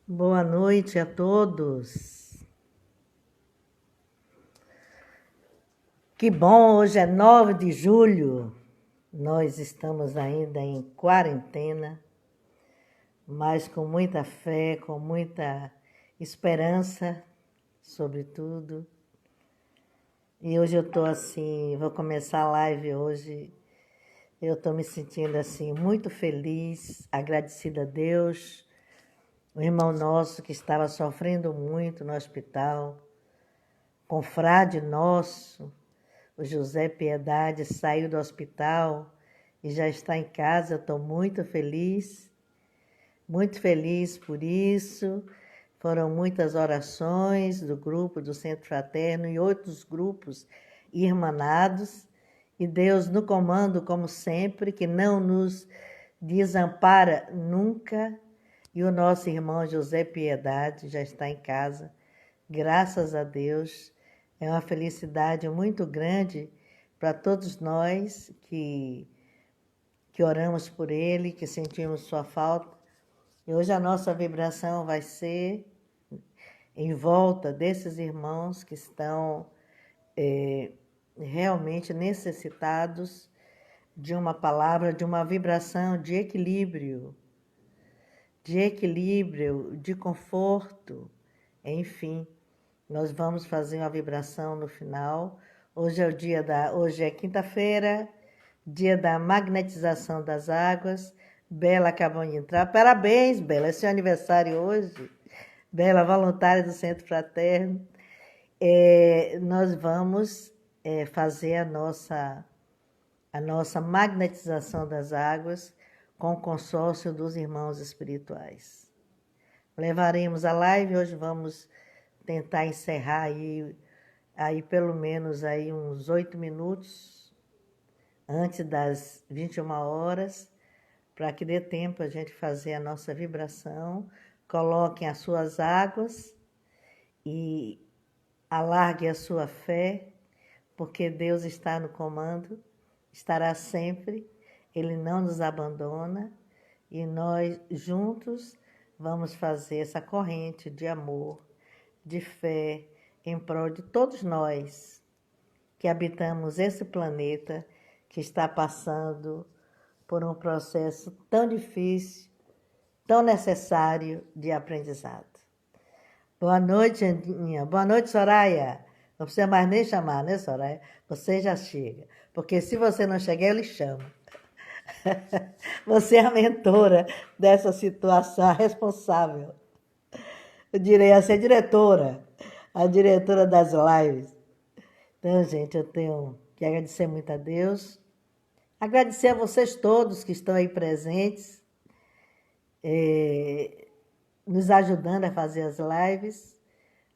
Boa noite a todos. Que bom, hoje é 9 de julho. Nós estamos ainda em quarentena, mas com muita fé, com muita esperança, sobretudo. E hoje eu estou assim, vou começar a live hoje. Eu estou me sentindo assim muito feliz, agradecida a Deus. O irmão nosso que estava sofrendo muito no hospital, confrade nosso, o José Piedade, saiu do hospital e já está em casa. Eu estou muito feliz por isso. Foram muitas orações do grupo do Centro Fraterno e outros grupos irmanados. E Deus no comando, como sempre, que não nos desampara nunca. E o nosso irmão José Piedade já está em casa, graças a Deus. É uma felicidade muito grande para todos nós que oramos por ele, que sentimos sua falta. E hoje a nossa vibração vai ser em volta desses irmãos que estão realmente necessitados de uma palavra, de uma vibração de equilíbrio, de conforto, enfim. Nós vamos fazer uma vibração no final. Hoje é quinta-feira, dia da magnetização das águas. Bela acabou de entrar. Parabéns, Bela, é seu aniversário hoje. Bela, voluntária do Centro Fraterno. Nós vamos fazer a nossa magnetização das águas com o consórcio dos irmãos espirituais. Levaremos a live, hoje vamos tentar encerrar aí pelo menos aí uns 8 minutos antes das 21 horas, para que dê tempo a gente fazer a nossa vibração. Coloquem as suas águas e alargue a sua fé, porque Deus está no comando, estará sempre, Ele não nos abandona e nós juntos vamos fazer essa corrente de amor, de fé, em prol de todos nós que habitamos esse planeta que está passando por um processo tão difícil, tão necessário de aprendizado. Boa noite, Aninha. Boa noite, Soraya. Não precisa mais nem chamar, né, Soraya? Você já chega. Porque se você não chegar, eu lhe chamo. Você é a mentora dessa situação, a responsável. Eu direi a ser a diretora das lives. Então, gente, eu tenho que agradecer muito a Deus. Agradecer a vocês todos que estão aí presentes, nos ajudando a fazer as lives.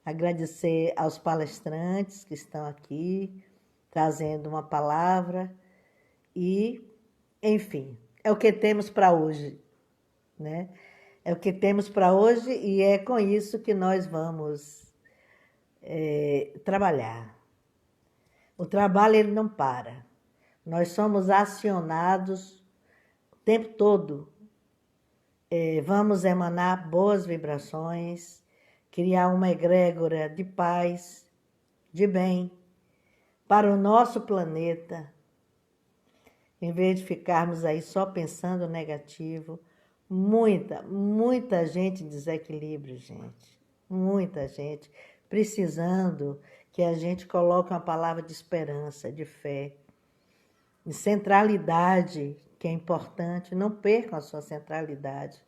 Agradecer aos palestrantes que estão aqui, trazendo uma palavra. E, enfim, é o que temos para hoje, né? É o que temos para hoje e é com isso que nós vamos trabalhar. O trabalho, ele não para. Nós somos acionados o tempo todo. Vamos emanar boas vibrações, criar uma egrégora de paz, de bem, para o nosso planeta. Em vez de ficarmos aí só pensando negativo, muita gente em desequilíbrio, gente. Muita gente precisando que a gente coloque uma palavra de esperança, de fé, de centralidade, que é importante. Não percam a sua centralidade.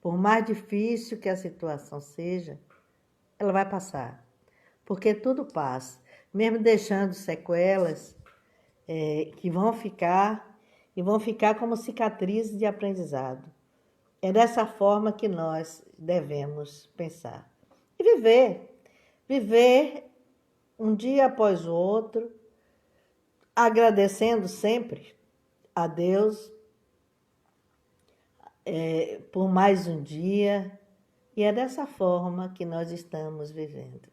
Por mais difícil que a situação seja, ela vai passar. Porque tudo passa, mesmo deixando sequelas que vão ficar e vão ficar como cicatrizes de aprendizado. É dessa forma que nós devemos pensar. E viver um dia após o outro, agradecendo sempre a Deus por mais um dia. E é dessa forma que nós estamos vivendo.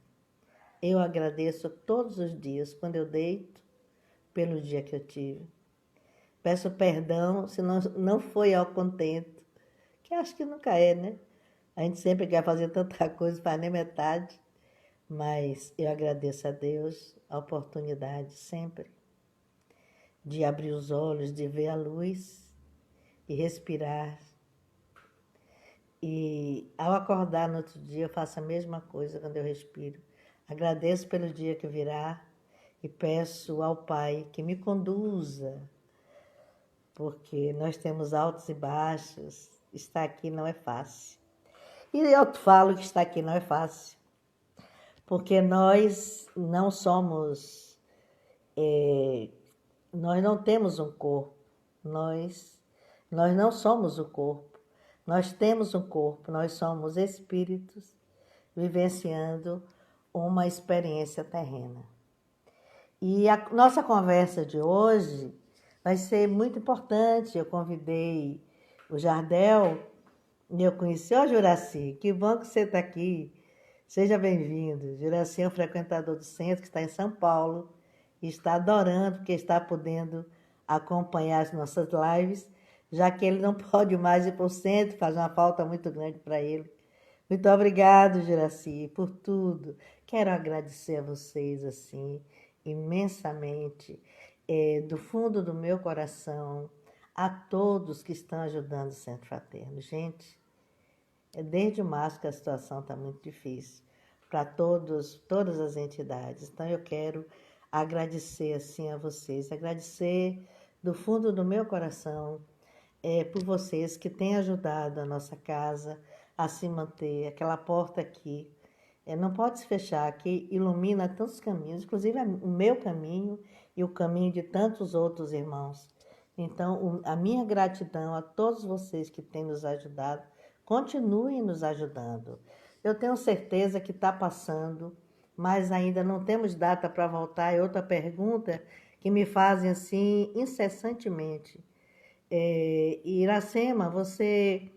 Eu agradeço todos os dias, quando eu deito, pelo dia que eu tive. Peço perdão se não foi ao contento, que acho que nunca é, né? A gente sempre quer fazer tanta coisa, faz nem metade, mas eu agradeço a Deus a oportunidade sempre de abrir os olhos, de ver a luz e respirar. E ao acordar no outro dia, eu faço a mesma coisa quando eu respiro. Agradeço pelo dia que virá e peço ao Pai que me conduza, porque nós temos altos e baixos. Estar aqui não é fácil. E eu falo que estar aqui não é fácil, porque nós não somos, nós não temos um corpo, nós não somos o corpo, nós temos um corpo, nós somos espíritos vivenciando uma experiência terrena. E a nossa conversa de hoje vai ser muito importante. Eu convidei o Jardel e eu conheci o Juraci. Que bom que você está aqui. Seja bem-vindo. Juraci é um frequentador do centro que está em São Paulo e está adorando porque está podendo acompanhar as nossas lives, já que ele não pode mais ir para o centro, faz uma falta muito grande para ele. Muito obrigado, Juraci, por tudo. Quero agradecer a vocês, assim, imensamente, do fundo do meu coração, a todos que estão ajudando o Centro Fraterno. Gente, desde março que a situação está muito difícil para todas as entidades. Então, eu quero agradecer, assim, a vocês, agradecer do fundo do meu coração por vocês que têm ajudado a nossa casa a se manter. Aquela porta aqui não pode se fechar, que ilumina tantos caminhos, inclusive o meu caminho e o caminho de tantos outros irmãos. Então, a minha gratidão a todos vocês que têm nos ajudado, continuem nos ajudando. Eu tenho certeza que está passando, mas ainda não temos data para voltar. É outra pergunta que me fazem assim incessantemente. Iracema, você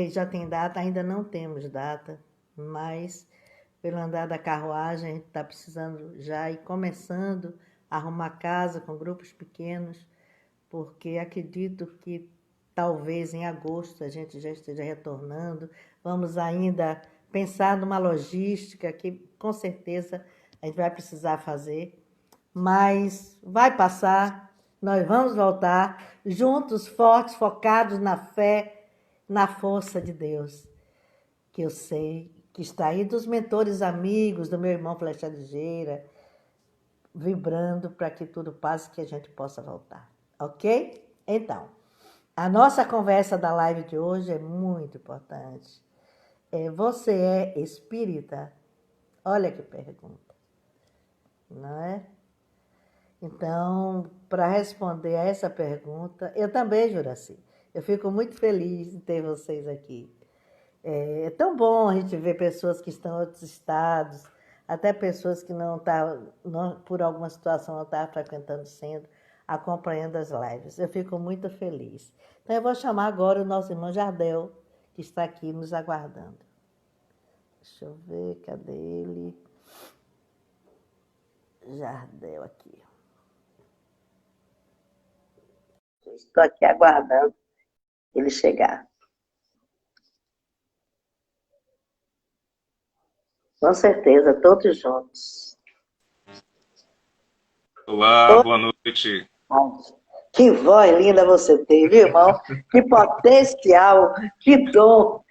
já tem data? Ainda não temos data, mas pelo andar da carruagem a gente está precisando já ir começando a arrumar casa com grupos pequenos, porque acredito que talvez em agosto a gente já esteja retornando. Vamos ainda pensar numa logística que com certeza a gente vai precisar fazer, mas vai passar, nós vamos voltar juntos, fortes, focados na fé, na força de Deus, que eu sei que está aí, dos mentores amigos, do meu irmão Flecha Ligeira, vibrando para que tudo passe, que a gente possa voltar, ok? Então, a nossa conversa da live de hoje é muito importante. Você é espírita? Olha que pergunta, não é? Então, para responder a essa pergunta, eu também, Juraci, eu fico muito feliz em ter vocês aqui. É tão bom a gente ver pessoas que estão em outros estados, até pessoas que por alguma situação não estavam frequentando o centro, acompanhando as lives. Eu fico muito feliz. Então, eu vou chamar agora o nosso irmão Jardel, que está aqui nos aguardando. Deixa eu ver, cadê ele? Jardel aqui. Estou aqui aguardando ele chegar. Com certeza, todos juntos. Olá, boa noite. Que voz linda você tem, viu, irmão? Que potencial, que dom.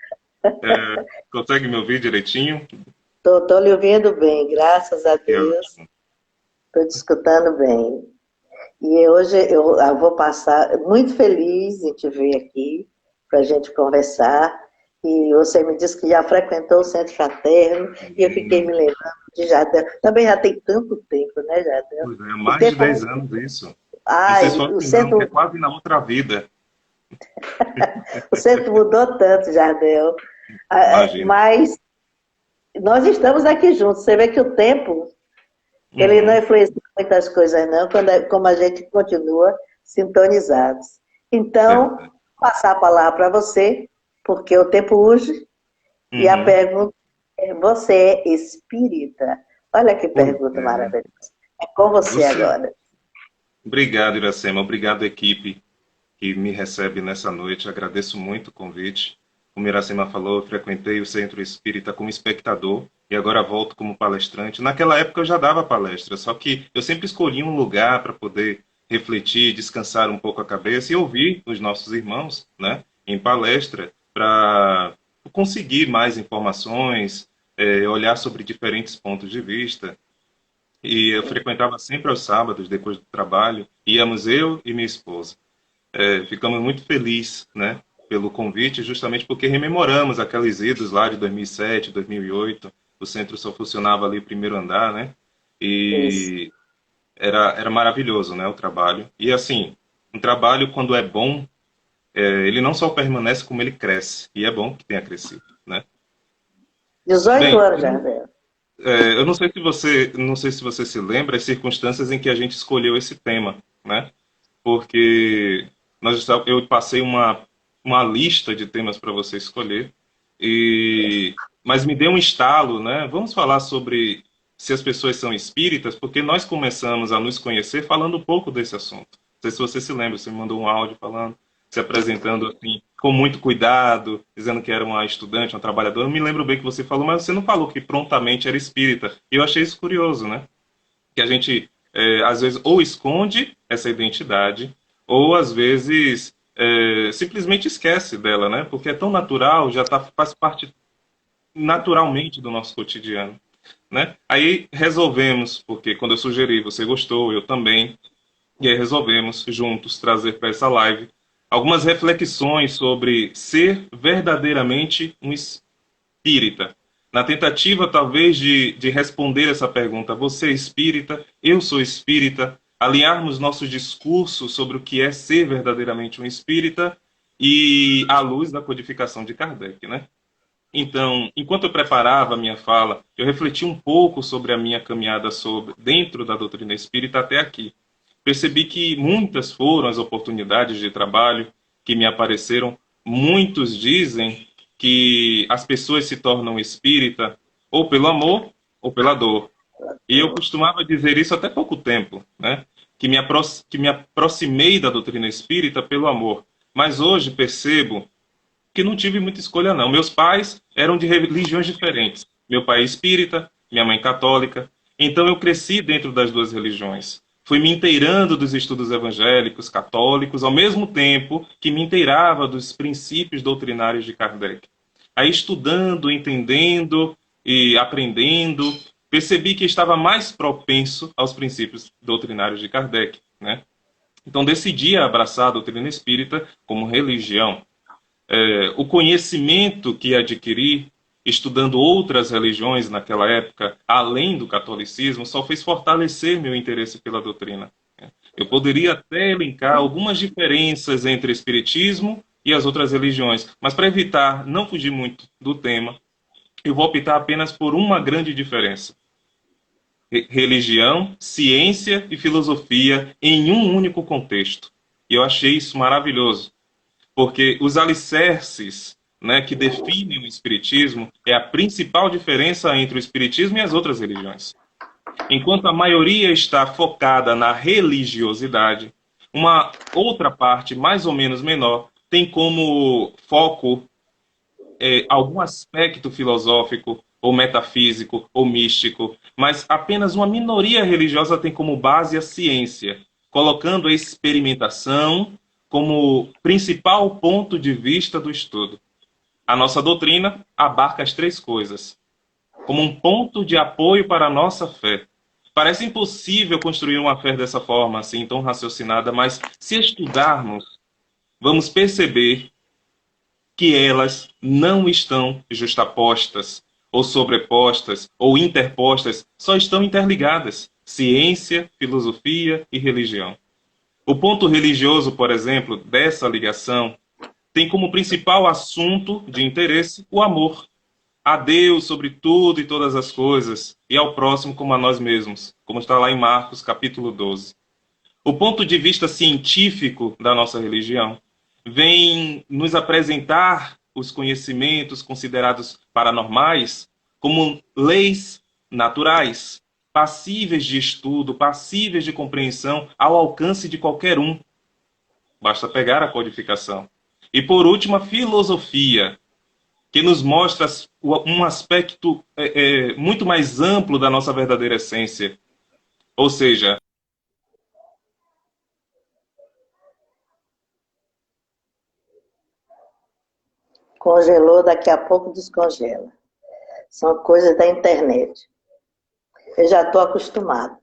Consegue me ouvir direitinho? Estou lhe ouvindo bem, graças a Deus. Estou te escutando bem. E hoje eu vou passar muito feliz em te ver aqui, para a gente conversar. E você me disse que já frequentou o Centro Fraterno, e eu fiquei me lembrando de Jardel. Também já tem tanto tempo, né, Jardel? Pois é, mais de 10 anos isso. Ai, vocês falam o que centro... não, que é quase na outra vida. O centro mudou tanto, Jardel. Mas nós estamos aqui juntos. Você vê que o tempo, ele não influencia muitas coisas, não, como a gente continua sintonizados. Então, passar a palavra para você, porque o tempo urge, e a pergunta é: você é espírita? Olha que pergunta maravilhosa. É com você agora. Obrigado, Iracema. Obrigado, equipe que me recebe nessa noite. Agradeço muito o convite. como Iracema falou, eu frequentei o Centro Espírita como espectador e agora volto como palestrante. Naquela época eu já dava palestra, só que eu sempre escolhi um lugar para poder refletir, descansar um pouco a cabeça e ouvir os nossos irmãos, né, em palestra, para conseguir mais informações, olhar sobre diferentes pontos de vista. E eu frequentava sempre aos sábados, depois do trabalho, íamos eu e minha esposa. Ficamos muito felizes, né, pelo convite, justamente porque rememoramos aqueles idos lá de 2007, 2008. O centro só funcionava ali primeiro andar, né? Isso. E era maravilhoso, né, o trabalho. E assim, um trabalho quando é bom, ele não só permanece como ele cresce. E é bom que tenha crescido, né? 18 Bem, anos já, né? eu não sei se você se lembra as circunstâncias em que a gente escolheu esse tema, né? Porque eu passei uma lista de temas para você escolher, mas me deu um estalo, né? Vamos falar sobre se as pessoas são espíritas, porque nós começamos a nos conhecer falando um pouco desse assunto. Não sei se você se lembra, você me mandou um áudio falando, se apresentando assim, com muito cuidado, dizendo que era uma estudante, uma trabalhadora. Eu me lembro bem que você falou, mas você não falou que prontamente era espírita. E eu achei isso curioso, né? Que a gente, às vezes, ou esconde essa identidade, ou, às vezes, simplesmente esquece dela, né? Porque é tão natural, faz parte naturalmente do nosso cotidiano, né? Aí resolvemos, porque quando eu sugeri, você gostou, eu também, e aí resolvemos juntos trazer para essa live algumas reflexões sobre ser verdadeiramente um espírita. Na tentativa, talvez, de responder essa pergunta, você é espírita, eu sou espírita, alinharmos nosso discurso sobre o que é ser verdadeiramente um espírita e à luz da codificação de Kardec, né? Então, enquanto eu preparava a minha fala, eu refleti um pouco sobre a minha caminhada dentro da doutrina espírita até aqui. Percebi que muitas foram as oportunidades de trabalho que me apareceram. Muitos dizem que as pessoas se tornam espírita ou pelo amor ou pela dor. E eu costumava dizer isso até pouco tempo, né? Que me aproximei da doutrina espírita pelo amor. Mas hoje percebo que não tive muita escolha, não. Meus pais eram de religiões diferentes. Meu pai é espírita, minha mãe católica. Então eu cresci dentro das duas religiões. Fui me inteirando dos estudos evangélicos, católicos, ao mesmo tempo que me inteirava dos princípios doutrinários de Kardec. Aí estudando, entendendo e aprendendo, percebi que estava mais propenso aos princípios doutrinários de Kardec, né? Então decidi abraçar a doutrina espírita como religião. O conhecimento que adquiri estudando outras religiões naquela época, além do catolicismo, só fez fortalecer meu interesse pela doutrina. Eu poderia até elencar algumas diferenças entre o espiritismo e as outras religiões, mas para evitar não fugir muito do tema, eu vou optar apenas por uma grande diferença. Religião, ciência e filosofia em um único contexto. E eu achei isso maravilhoso. Porque os alicerces, né, que definem o espiritismo é a principal diferença entre o espiritismo e as outras religiões. Enquanto a maioria está focada na religiosidade, uma outra parte, mais ou menos menor, tem como foco algum aspecto filosófico, ou metafísico, ou místico, mas apenas uma minoria religiosa tem como base a ciência, colocando a experimentação como principal ponto de vista do estudo. A nossa doutrina abarca as três coisas, como um ponto de apoio para a nossa fé. Parece impossível construir uma fé dessa forma, assim, tão raciocinada, mas se estudarmos, vamos perceber que elas não estão justapostas, ou sobrepostas, ou interpostas, só estão interligadas. Ciência, filosofia e religião. O ponto religioso, por exemplo, dessa ligação, tem como principal assunto de interesse o amor. A Deus sobre tudo e todas as coisas, e ao próximo como a nós mesmos, como está lá em Marcos, capítulo 12. O ponto de vista científico da nossa religião vem nos apresentar os conhecimentos considerados paranormais como leis naturais, passíveis de estudo, passíveis de compreensão ao alcance de qualquer um. Basta pegar a codificação. E por último, a filosofia, que nos mostra um aspecto muito mais amplo da nossa verdadeira essência. Ou seja, Congelou, daqui a pouco descongela. São coisas da internet. Eu já estou acostumado.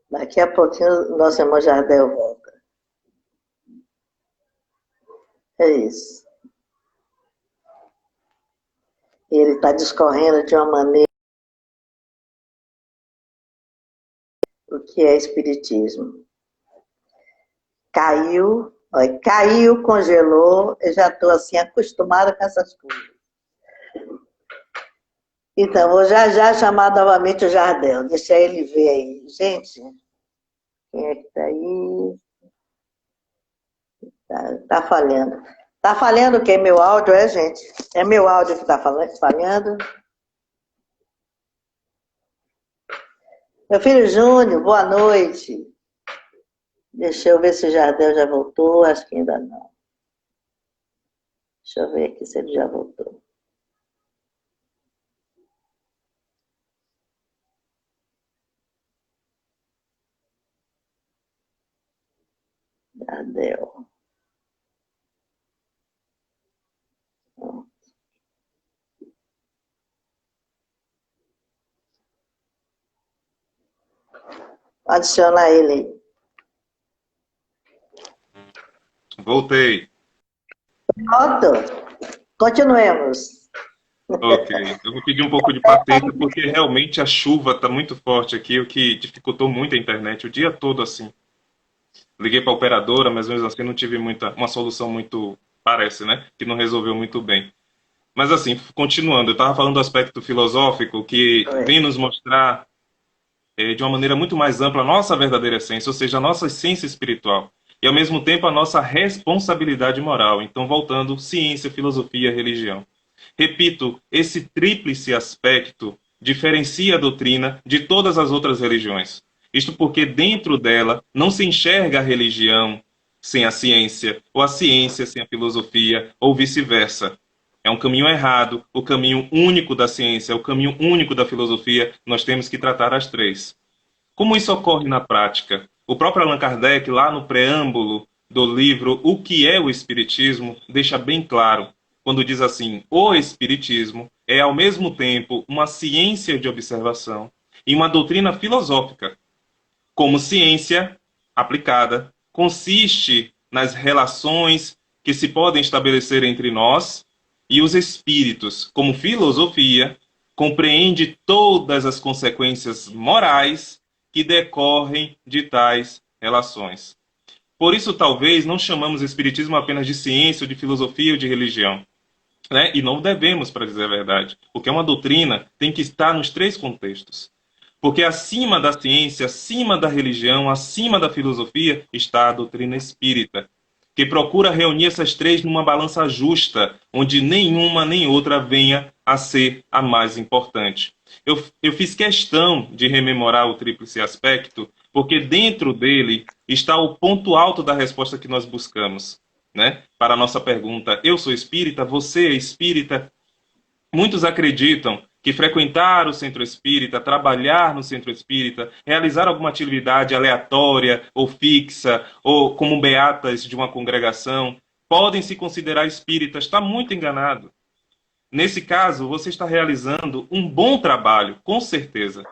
Daqui a pouquinho o nosso irmão Jardel volta. É isso. E ele está discorrendo de uma maneira o que é espiritismo. Caiu, congelou, eu já estou assim acostumada com essas coisas. Então, vou já chamar novamente o Jardel, deixa ele ver aí. Gente, quem é que está aí? Tá falhando. Tá falhando o quê? Meu áudio, gente? É meu áudio que está falhando? Meu filho Júnior, boa noite. Deixa eu ver se o Jardel já voltou, acho que ainda não. Deixa eu ver aqui se ele já voltou. Jardel. Adiciona ele aí. voltei. Pronto. Continuemos. Ok. Eu vou pedir um pouco de paciência, porque realmente a chuva está muito forte aqui, o que dificultou muito a internet o dia todo assim. Liguei para a operadora, mas mesmo assim não tive uma solução muito, parece, né? Que não resolveu muito bem. Mas assim, continuando, eu estava falando do aspecto filosófico que vem nos mostrar de uma maneira muito mais ampla a nossa verdadeira essência, ou seja, a nossa essência espiritual. E ao mesmo tempo a nossa responsabilidade moral. Então, voltando, ciência, filosofia, religião. Repito, esse tríplice aspecto diferencia a doutrina de todas as outras religiões. Isto porque dentro dela não se enxerga a religião sem a ciência, ou a ciência sem a filosofia, ou vice-versa. É um caminho errado, o caminho único da ciência, o caminho único da filosofia, nós temos que tratar as três. Como isso ocorre na prática? O próprio Allan Kardec, lá no preâmbulo do livro O que é o Espiritismo, deixa bem claro, quando diz assim: o Espiritismo é ao mesmo tempo uma ciência de observação e uma doutrina filosófica. Como ciência aplicada, consiste nas relações que se podem estabelecer entre nós e os espíritos. Como filosofia, compreende todas as consequências morais que decorrem de tais relações. Por isso, talvez, não chamamos espiritismo apenas de ciência, ou de filosofia ou de religião. Né? E não devemos, para dizer a verdade, porque uma doutrina tem que estar nos três contextos. Porque acima da ciência, acima da religião, acima da filosofia, está a doutrina espírita, que procura reunir essas três numa balança justa, onde nenhuma nem outra venha a ser a mais importante. Eu fiz questão de rememorar o tríplice aspecto, porque dentro dele está o ponto alto da resposta que nós buscamos, né? Para a nossa pergunta: eu sou espírita, você é espírita? Muitos acreditam que frequentar o centro espírita, trabalhar no centro espírita, realizar alguma atividade aleatória ou fixa, ou como beatas de uma congregação, podem se considerar espíritas. Está muito enganado. Nesse caso, você está realizando um bom trabalho, com certeza,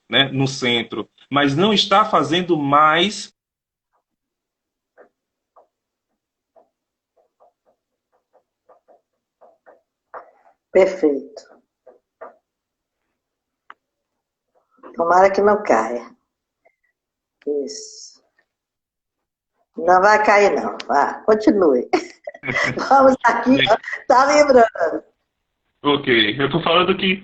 né, no centro, mas não está fazendo mais. Perfeito. Tomara que não caia. Isso. Não vai cair, não. Vá, continue. Vamos aqui, tá lembrando. Ok, eu estou falando que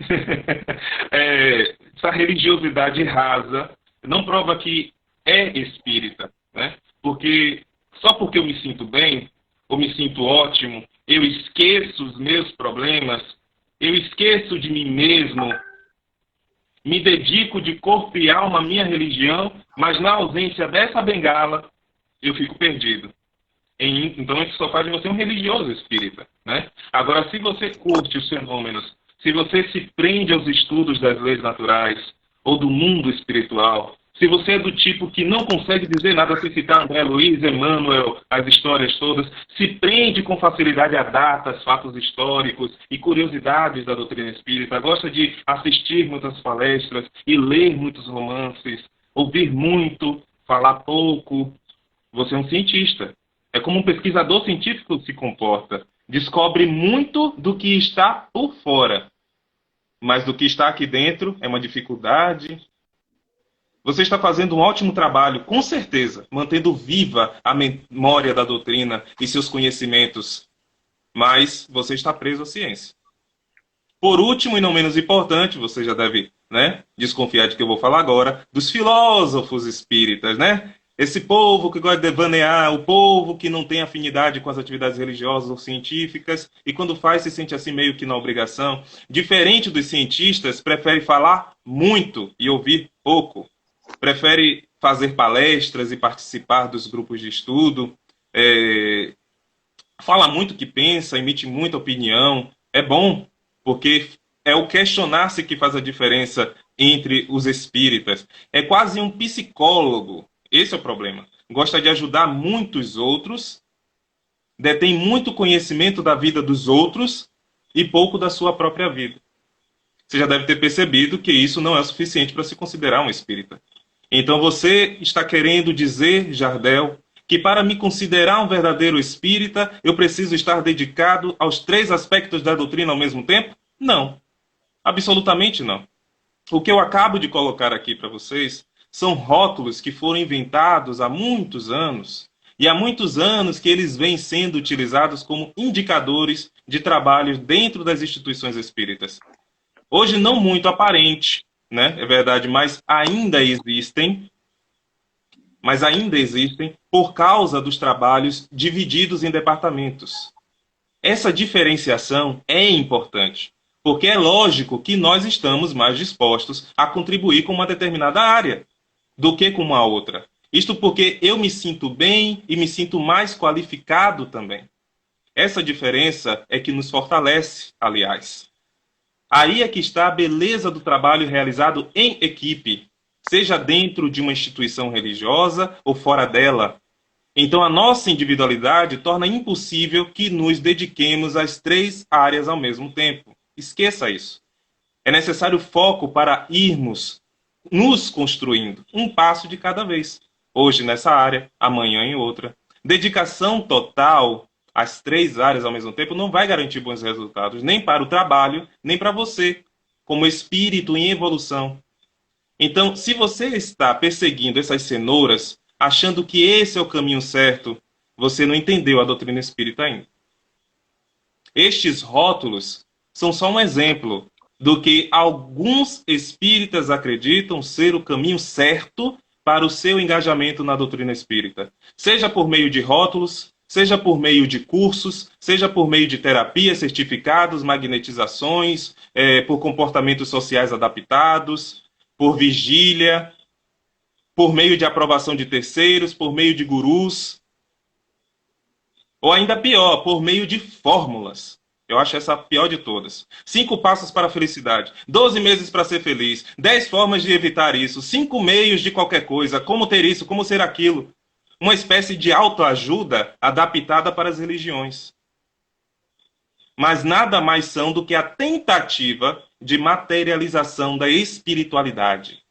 essa religiosidade rasa não prova que é espírita, né? Porque só porque eu me sinto bem, ou me sinto ótimo, eu esqueço os meus problemas, eu esqueço de mim mesmo, me dedico de corpo e alma à minha religião, mas na ausência dessa bengala, eu fico perdido. Então isso só faz de você um religioso espírita, né? Agora, se você curte os fenômenos, se você se prende aos estudos das leis naturais ou do mundo espiritual, se você é do tipo que não consegue dizer nada sem citar André Luiz, Emmanuel, as histórias todas, se prende com facilidade a datas, fatos históricos e curiosidades da doutrina espírita, gosta de assistir muitas palestras e ler muitos romances, ouvir muito, falar pouco, você é um cientista. É como um pesquisador científico se comporta. Descobre muito do que está por fora, mas do que está aqui dentro é uma dificuldade. Você está fazendo um ótimo trabalho, com certeza, mantendo viva a memória da doutrina e seus conhecimentos, mas você está preso à ciência. Por último, e não menos importante, você já deve, né, desconfiar de que eu vou falar agora, dos filósofos espíritas, né? Esse povo que gosta de devanear, o povo que não tem afinidade com as atividades religiosas ou científicas, e quando faz se sente assim meio que na obrigação. Diferente dos cientistas, prefere falar muito e ouvir pouco. Prefere fazer palestras e participar dos grupos de estudo. Fala muito o que pensa, emite muita opinião. É bom, porque é o questionar-se que faz a diferença entre os espíritas. É quase um psicólogo. Esse é o problema. Gosta de ajudar muitos outros, detém muito conhecimento da vida dos outros e pouco da sua própria vida. Você já deve ter percebido que isso não é o suficiente para se considerar um espírita. Então você está querendo dizer, Jardel, que para me considerar um verdadeiro espírita, eu preciso estar dedicado aos 3 aspectos da doutrina ao mesmo tempo? Não. Absolutamente não. O que eu acabo de colocar aqui para vocês são rótulos que foram inventados há muitos anos, e há muitos anos que eles vêm sendo utilizados como indicadores de trabalho dentro das instituições espíritas. Hoje não muito aparente, né? É verdade, mas ainda existem por causa dos trabalhos divididos em departamentos. Essa diferenciação é importante, porque é lógico que nós estamos mais dispostos a contribuir com uma determinada área do que com uma outra. Isto porque eu me sinto bem e me sinto mais qualificado também. Essa diferença é que nos fortalece, aliás. Aí é que está a beleza do trabalho realizado em equipe, seja dentro de uma instituição religiosa ou fora dela. Então a nossa individualidade torna impossível que nos dediquemos às 3 áreas ao mesmo tempo. Esqueça isso. É necessário foco para irmos nos construindo, um passo de cada vez. Hoje nessa área, amanhã em outra. Dedicação total às 3 áreas ao mesmo tempo não vai garantir bons resultados, nem para o trabalho, nem para você, como espírito em evolução. Então, se você está perseguindo essas cenouras, achando que esse é o caminho certo, você não entendeu a doutrina espírita ainda. Estes rótulos são só um exemplo do que alguns espíritas acreditam ser o caminho certo para o seu engajamento na doutrina espírita. Seja por meio de rótulos, seja por meio de cursos, seja por meio de terapias, certificados, magnetizações, por comportamentos sociais adaptados, por vigília, por meio de aprovação de terceiros, por meio de gurus, ou ainda pior, por meio de fórmulas. Eu acho essa a pior de todas. 5 passos para a felicidade, 12 meses para ser feliz, 10 formas de evitar isso, 5 meios de qualquer coisa, como ter isso, como ser aquilo. Uma espécie de autoajuda adaptada para as religiões. Mas nada mais são do que a tentativa de materialização da espiritualidade.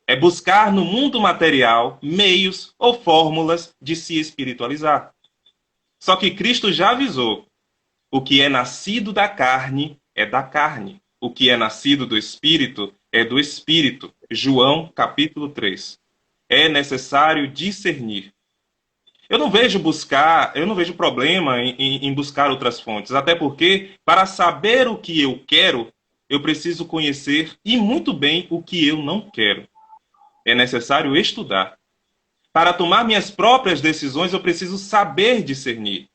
É buscar no mundo material meios ou fórmulas de se espiritualizar. Só que Cristo já avisou: o que é nascido da carne é da carne. O que é nascido do Espírito é do Espírito. João, capítulo 3. É necessário discernir. Eu não vejo problema em buscar outras fontes. Até porque, para saber o que eu quero, eu preciso conhecer e muito bem o que eu não quero. É necessário estudar. Para tomar minhas próprias decisões, eu preciso saber discernir.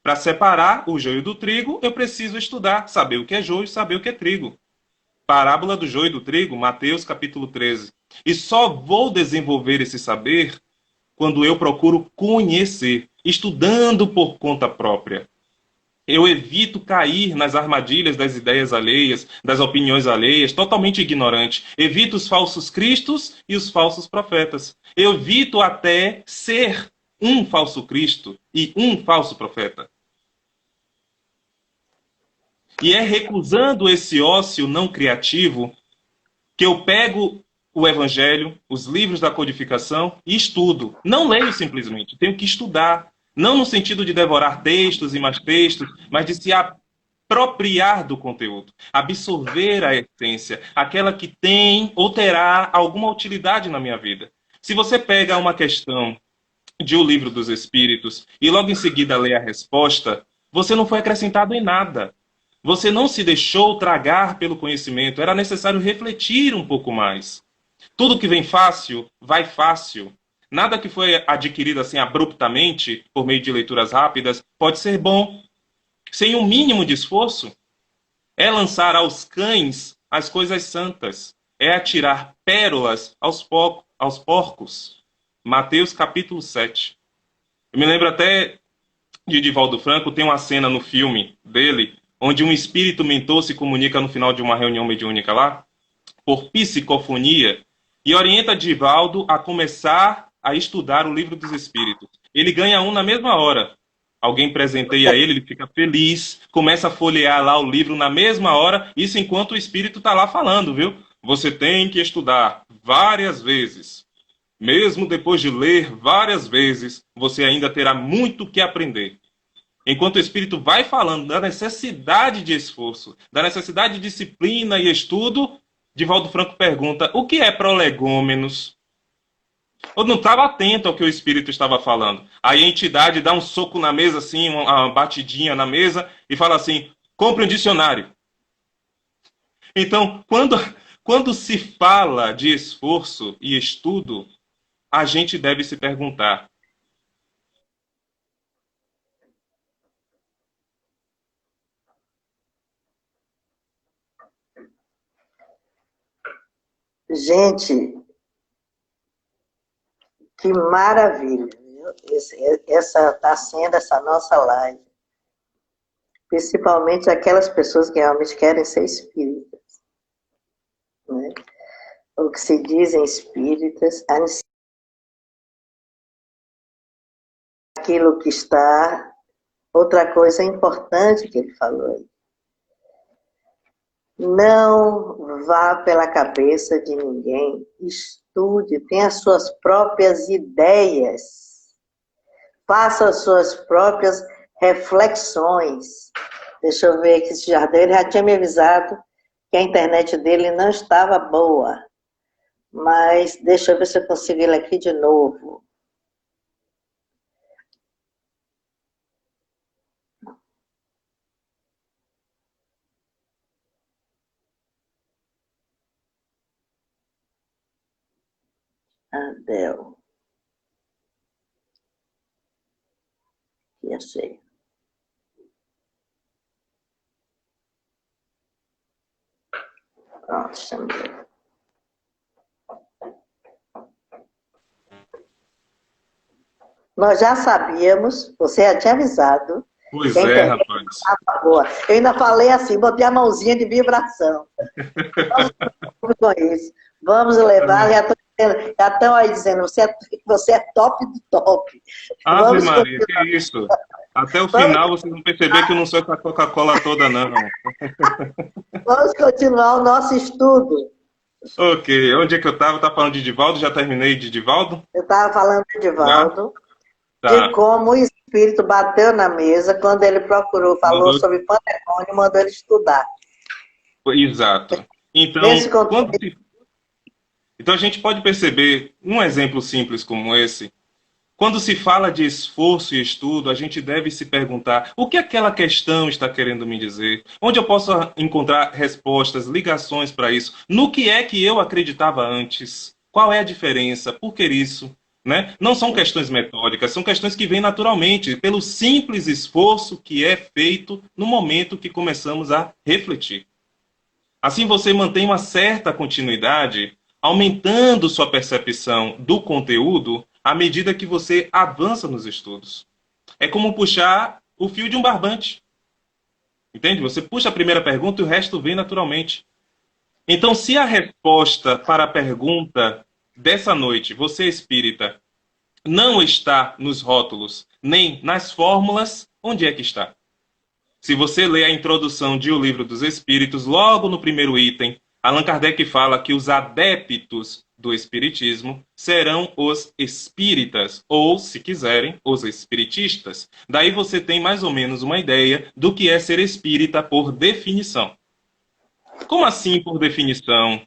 Para separar o joio do trigo, eu preciso estudar, saber o que é joio e saber o que é trigo. Parábola do joio e do trigo, Mateus capítulo 13. E só vou desenvolver esse saber quando eu procuro conhecer. estudando por conta própria. Eu evito cair nas armadilhas das ideias alheias, das opiniões alheias, totalmente ignorante. Evito os falsos cristos e os falsos profetas. Eu evito até ser um falso Cristo e um falso profeta. E é recusando esse ócio não criativo que eu pego o Evangelho, os livros da codificação e estudo. Não leio simplesmente, tenho que estudar. Não no sentido de devorar textos e mais textos, mas de se apropriar do conteúdo, absorver a essência, aquela que tem ou terá alguma utilidade na minha vida. Se você pega uma questão de O Livro dos Espíritos e logo em seguida lê a resposta, você não foi acrescentado em nada. Você não se deixou tragar pelo conhecimento, era necessário refletir um pouco mais. Tudo que vem fácil, vai fácil. Nada que foi adquirido assim abruptamente, por meio de leituras rápidas, pode ser bom. Sem um mínimo de esforço, é lançar aos cães as coisas santas. É atirar pérolas aos porcos. Mateus capítulo 7. Eu me lembro até de Divaldo Franco, tem uma cena no filme dele, onde um espírito mentor se comunica no final de uma reunião mediúnica lá, por psicofonia, e orienta Divaldo a começar a estudar o Livro dos Espíritos. Ele ganha um na mesma hora. Alguém presenteia ele, ele fica feliz, começa a folhear lá o livro na mesma hora, isso enquanto o espírito está lá falando, viu? Você tem que estudar várias vezes. Mesmo depois de ler várias vezes, você ainda terá muito que aprender. Enquanto o espírito vai falando da necessidade de esforço, da necessidade de disciplina e estudo, Divaldo Franco pergunta: o que é prolegômenos? Eu não estava atento ao que o espírito estava falando. Aí a entidade dá um soco na mesa, assim, uma batidinha na mesa, e fala assim: compre um dicionário. Então, quando se fala de esforço e estudo, a gente deve se perguntar: Gente, que maravilha, viu? Essa está sendo essa nossa live. Principalmente aquelas pessoas que realmente querem ser espíritas, né? O que se dizem espíritas, aquilo que está. Outra coisa importante que ele falou aí: não vá pela cabeça de ninguém, estude, tenha as suas próprias ideias, faça as suas próprias reflexões. Deixa eu ver aqui esse jardim, ele já tinha me avisado que a internet dele não estava boa, mas deixa eu ver se eu consigo ele aqui de novo. Adel. E achei. Pronto, chamei. Nós já sabíamos, você já tinha avisado. pois é, rapaz. Boa. Eu ainda falei assim, botei a mãozinha de vibração. Vamos com isso. Vamos levar, já estão aí dizendo, você é top do top. Ave Vamos Maria, que isso? Até o final vocês vão perceber que eu não sou essa Coca-Cola toda, não. Vamos continuar o nosso estudo. Ok, onde é que eu estava? Tá falando de Divaldo? Já terminei de Divaldo? Eu estava falando de Divaldo, Tá. de como o espírito bateu na mesa quando ele procurou, falou sobre pandemônio, mandou ele estudar. Exato. Então, Nesse contexto, então a gente pode perceber um exemplo simples como esse. Quando se fala de esforço e estudo, a gente deve se perguntar: o que aquela questão está querendo me dizer? Onde eu posso encontrar respostas, ligações para isso? No que é que eu acreditava antes? Qual é a diferença? Por que isso? Né? Não são questões metódicas, são questões que vêm naturalmente, pelo simples esforço que é feito no momento que começamos a refletir. Assim você mantém uma certa continuidade, aumentando sua percepção do conteúdo à medida que você avança nos estudos. É como puxar o fio de um barbante. Entende? Você puxa a primeira pergunta e o resto vem naturalmente. Então, se a resposta para a pergunta dessa noite, você é espírita, não está nos rótulos, nem nas fórmulas, onde é que está? Se você lê a introdução de O Livro dos Espíritos, logo no primeiro item, Allan Kardec fala que os adeptos do espiritismo serão os espíritas, ou, se quiserem, os espiritistas. Daí você tem mais ou menos uma ideia do que é ser espírita por definição. Como assim por definição?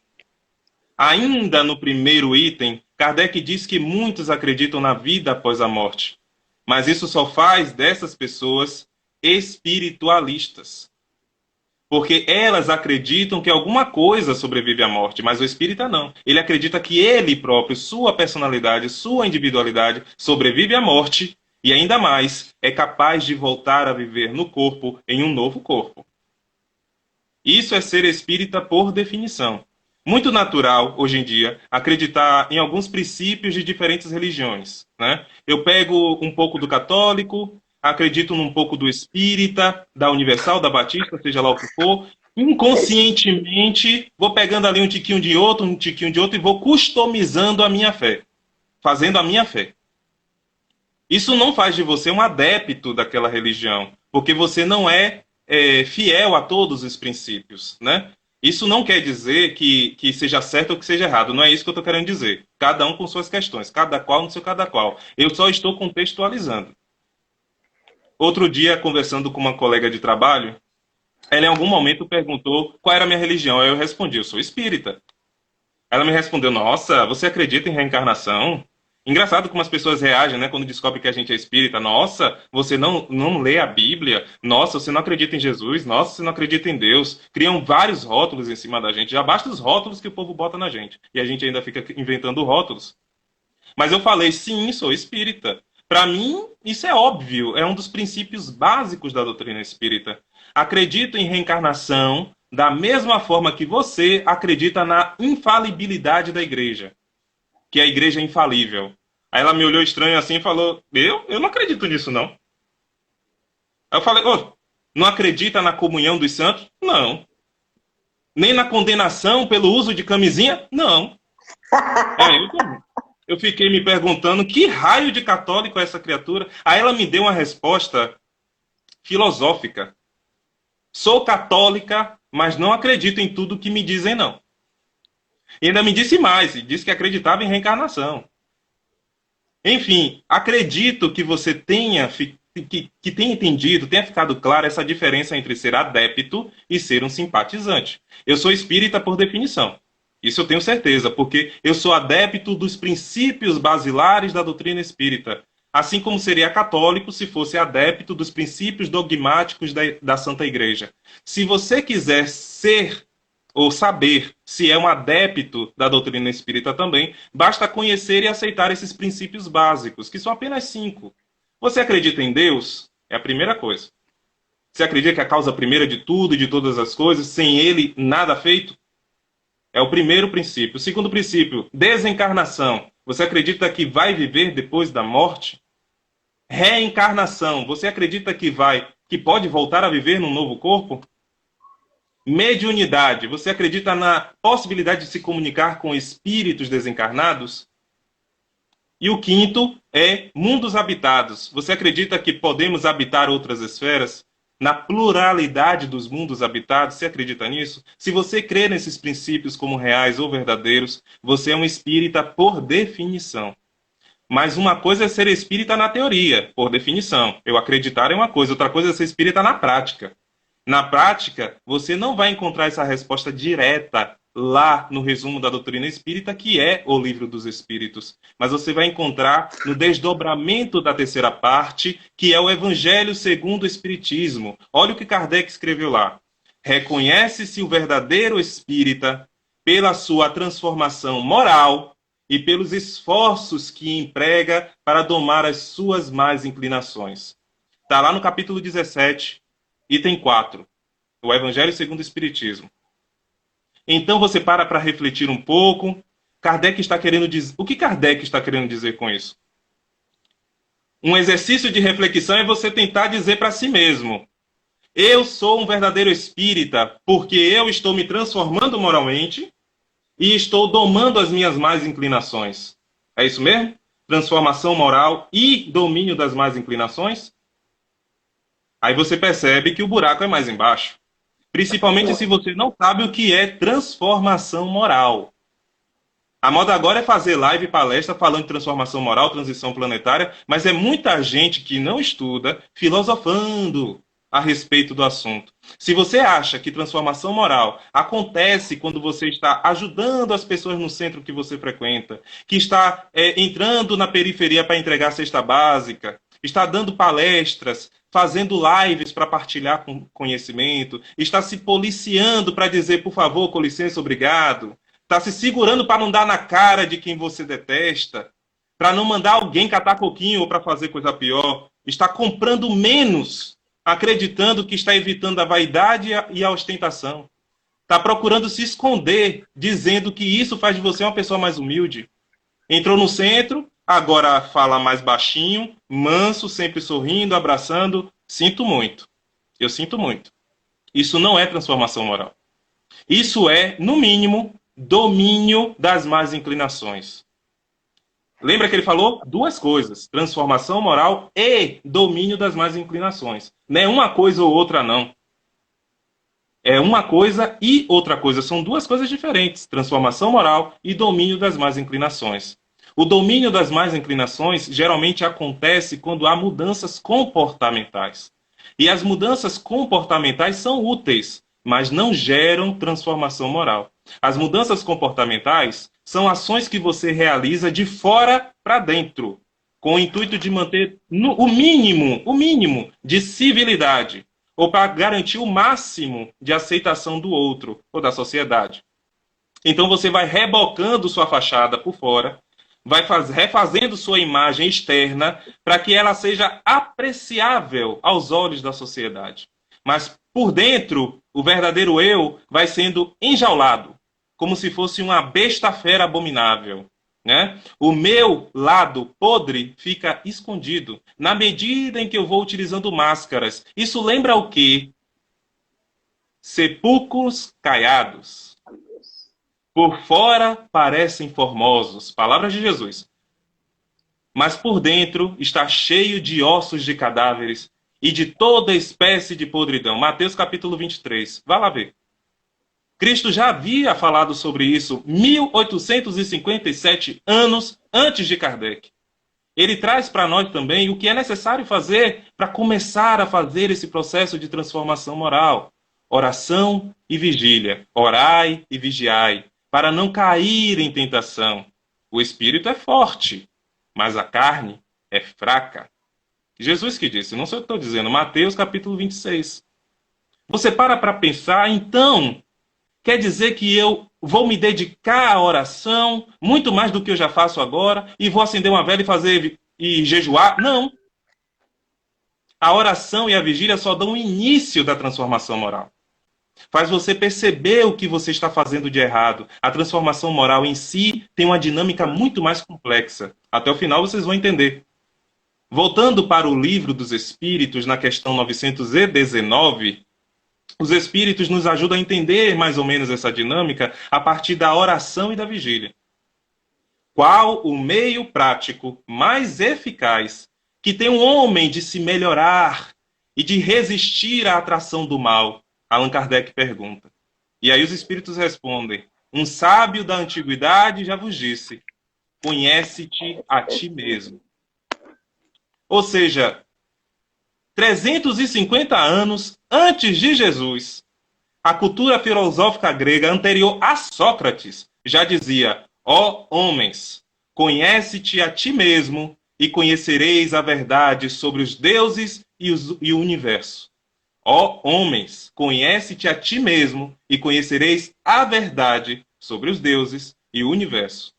Ainda no primeiro item, Kardec diz que muitos acreditam na vida após a morte. Mas isso só faz dessas pessoas espiritualistas. Porque elas acreditam que alguma coisa sobrevive à morte, mas o espírita não. Ele acredita que ele próprio, sua personalidade, sua individualidade, sobrevive à morte e ainda mais é capaz de voltar a viver no corpo em um novo corpo. Isso é ser espírita por definição. Muito natural, hoje em dia, acreditar em alguns princípios de diferentes religiões. Né? Eu pego um pouco do católico, acredito num pouco do espírita, da universal, da batista, seja lá o que for. Inconscientemente, vou pegando ali um tiquinho de outro e vou customizando a minha fé. Fazendo a minha fé. Isso não faz de você um adepto daquela religião, porque você não é fiel a todos os princípios, né? Isso não quer dizer que seja certo ou que seja errado. Não é isso que eu estou querendo dizer. Cada um com suas questões, cada qual no seu cada qual. Eu só estou contextualizando. Outro dia, conversando com uma colega de trabalho, ela em algum momento perguntou qual era a minha religião. Aí eu respondi, eu sou espírita. Ela me respondeu, nossa, você acredita em reencarnação? Engraçado como as pessoas reagem, né, quando descobrem que a gente é espírita. Nossa, você não lê a Bíblia? Nossa, você não acredita em Jesus? Nossa, você não acredita em Deus? Criam vários rótulos em cima da gente. Já basta os rótulos que o povo bota na gente. E a gente ainda fica inventando rótulos. Mas eu falei, sim, sou espírita. Para mim, isso é óbvio. É um dos princípios básicos da doutrina espírita. Acredito em reencarnação da mesma forma que você acredita na infalibilidade da igreja. Que a igreja é infalível. Aí ela me olhou estranho assim e falou, eu não acredito nisso, não. Aí eu falei, não acredita na comunhão dos santos? Não. Nem na condenação pelo uso de camisinha? Não. Eu fiquei me perguntando que raio de católico é essa criatura. Aí ela me deu uma resposta filosófica. Sou católica, mas não acredito em tudo que me dizem, não. E ainda me disse mais, disse que acreditava em reencarnação. Enfim, acredito que você tenha entendido, tenha ficado clara essa diferença entre ser adepto e ser um simpatizante. Eu sou espírita por definição. Isso eu tenho certeza, porque eu sou adepto dos princípios basilares da doutrina espírita. Assim como seria católico se fosse adepto dos princípios dogmáticos da Santa Igreja. Se você quiser ser ou saber se é um adepto da doutrina espírita também, basta conhecer e aceitar esses princípios básicos, que são apenas 5. Você acredita em Deus? É a primeira coisa. Você acredita que é a causa primeira de tudo e de todas as coisas, sem ele nada feito? É o primeiro princípio. O segundo princípio, desencarnação. Você acredita que vai viver depois da morte? Reencarnação. Você acredita que pode voltar a viver num novo corpo? Mediunidade. Você acredita na possibilidade de se comunicar com espíritos desencarnados? E o quinto é mundos habitados. Você acredita que podemos habitar outras esferas? Na pluralidade dos mundos habitados, você acredita nisso? Se você crê nesses princípios como reais ou verdadeiros, você é um espírita por definição. Mas uma coisa é ser espírita na teoria, por definição. Eu acreditar é uma coisa, outra coisa é ser espírita na prática. Na prática, você não vai encontrar essa resposta direta lá no resumo da doutrina espírita, que é o Livro dos Espíritos. Mas você vai encontrar no desdobramento da terceira parte, que é o Evangelho segundo o Espiritismo. Olha o que Kardec escreveu lá. Reconhece-se o verdadeiro espírita pela sua transformação moral e pelos esforços que emprega para domar as suas más inclinações. Está lá no capítulo 17, item 4, o Evangelho segundo o Espiritismo. Então você para refletir um pouco. Kardec está querendo dizer... O que Kardec está querendo dizer com isso? Um exercício de reflexão é você tentar dizer para si mesmo: eu sou um verdadeiro espírita porque eu estou me transformando moralmente e estou domando as minhas más inclinações. É isso mesmo? Transformação moral e domínio das más inclinações? Aí você percebe que o buraco é mais embaixo. Principalmente se você não sabe o que é transformação moral. A moda agora é fazer live e palestra falando de transformação moral, transição planetária, mas é muita gente que não estuda filosofando a respeito do assunto. Se você acha que transformação moral acontece quando você está ajudando as pessoas no centro que você frequenta, que está entrando na periferia para entregar a cesta básica, está dando palestras, fazendo lives para partilhar conhecimento, está se policiando para dizer, por favor, com licença, obrigado, está se segurando para não dar na cara de quem você detesta, para não mandar alguém catar coquinho ou para fazer coisa pior, está comprando menos, acreditando que está evitando a vaidade e a ostentação. Está procurando se esconder, dizendo que isso faz de você uma pessoa mais humilde. Entrou no centro, agora fala mais baixinho, manso, sempre sorrindo, abraçando. Sinto muito. Eu sinto muito. Isso não é transformação moral. Isso é, no mínimo, domínio das más inclinações. Lembra que ele falou duas coisas: transformação moral e domínio das más inclinações. Não é uma coisa ou outra, não. É uma coisa e outra coisa. São duas coisas diferentes. Transformação moral e domínio das más inclinações. O domínio das más inclinações geralmente acontece quando há mudanças comportamentais. E as mudanças comportamentais são úteis, mas não geram transformação moral. As mudanças comportamentais são ações que você realiza de fora para dentro, com o intuito de manter o mínimo de civilidade, ou para garantir o máximo de aceitação do outro ou da sociedade. Então você vai rebocando sua fachada por fora, vai refazendo sua imagem externa para que ela seja apreciável aos olhos da sociedade. Mas por dentro, o verdadeiro eu vai sendo enjaulado, como se fosse uma besta fera abominável. Né? O meu lado podre fica escondido, na medida em que eu vou utilizando máscaras. Isso lembra o quê? Sepulcros caiados. Por fora parecem formosos, palavras de Jesus. Mas por dentro está cheio de ossos de cadáveres e de toda espécie de podridão. Mateus capítulo 23. Vá lá ver. Cristo já havia falado sobre isso 1857 anos antes de Kardec. Ele traz para nós também o que é necessário fazer para começar a fazer esse processo de transformação moral. Oração e vigília. Orai e vigiai, para não cair em tentação. O espírito é forte, mas a carne é fraca. Jesus que disse, não sei o que estou dizendo, Mateus capítulo 26. Você para pensar, então, quer dizer que eu vou me dedicar à oração, muito mais do que eu já faço agora, e vou acender uma vela e jejuar? Não. A oração e a vigília só dão o início da transformação moral. Faz você perceber o que você está fazendo de errado. A transformação moral em si tem uma dinâmica muito mais complexa. Até o final vocês vão entender. Voltando para o Livro dos Espíritos, na questão 919, os Espíritos nos ajudam a entender mais ou menos essa dinâmica a partir da oração e da vigília. Qual o meio prático mais eficaz que tem um homem de se melhorar e de resistir à atração do mal? Allan Kardec pergunta. E aí os Espíritos respondem: um sábio da antiguidade já vos disse, conhece-te a ti mesmo. Ou seja, 350 anos antes de Jesus, a cultura filosófica grega anterior a Sócrates já dizia: ó homens, conhece-te a ti mesmo e conhecereis a verdade sobre os deuses e o universo. Ó homens, conhece-te a ti mesmo e conhecereis a verdade sobre os deuses e o universo.